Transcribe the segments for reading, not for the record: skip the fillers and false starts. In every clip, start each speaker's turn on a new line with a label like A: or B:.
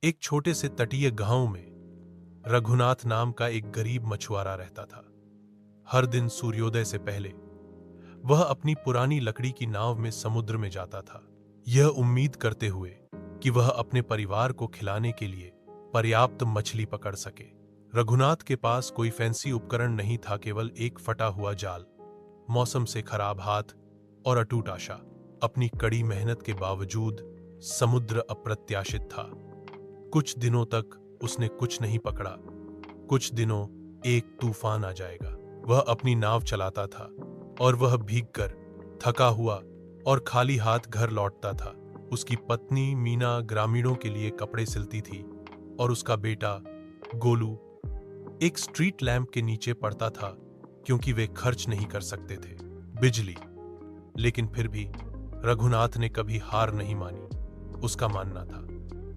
A: एक छोटे से तटीय गांव में रघुनाथ नाम का एक गरीब मछुआरा रहता था। हर दिन सूर्योदय से पहले वह अपनी पुरानी लकड़ी की नाव में समुद्र में जाता था, यह उम्मीद करते हुए कि वह अपने परिवार को खिलाने के लिए पर्याप्त मछली पकड़ सके। रघुनाथ के पास कोई फैंसी उपकरण नहीं था, केवल एक फटा हुआ जाल, मौसम से खराब हाथ और अटूट आशा। अपनी कड़ी मेहनत के बावजूद समुद्र अप्रत्याशित था। कुछ दिनों तक उसने कुछ नहीं पकड़ा। कुछ दिनों एक तूफान आ जाएगा। वह अपनी नाव चलाता था और वह भीगकर, थका हुआ और खाली हाथ घर लौटता था। उसकी पत्नी मीना ग्रामीणों के लिए कपड़े सिलती थी और उसका बेटा गोलू एक स्ट्रीट लैंप के नीचे पड़ता था, क्योंकि वे खर्च नहीं कर सकते थे बिजली। लेकिन फिर भी रघुनाथ ने कभी हार नहीं मानी। उसका मानना था,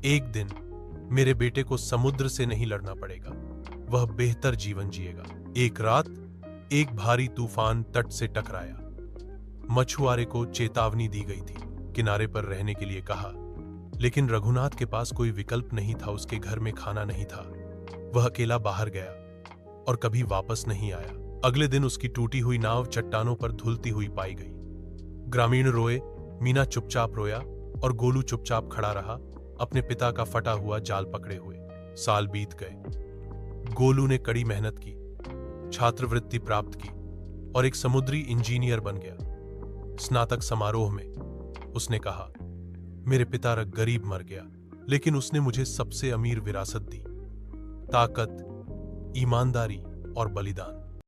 A: एक दिन मेरे बेटे को समुद्र से नहीं लड़ना पड़ेगा, वह बेहतर जीवन जिएगा। एक रात एक भारी तूफान तट से टकराया। मछुआरे को चेतावनी दी गई थी, किनारे पर रहने के लिए कहा, लेकिन रघुनाथ के पास कोई विकल्प नहीं था। उसके घर में खाना नहीं था। वह अकेला बाहर गया और कभी वापस नहीं आया। अगले दिन उसकी टूटी हुई नाव चट्टानों पर धुलती हुई पाई गई। ग्रामीण रोए, मीना चुपचाप रोया और गोलू चुपचाप खड़ा रहा, अपने पिता का फटा हुआ जाल पकड़े हुए। साल बीत गए। गोलू ने कड़ी मेहनत की, छात्रवृत्ति प्राप्त की और एक समुद्री इंजीनियर बन गया। स्नातक समारोह में उसने कहा, मेरे पिता गरीब मर गया, लेकिन उसने मुझे सबसे अमीर विरासत दी, ताकत, ईमानदारी और बलिदान।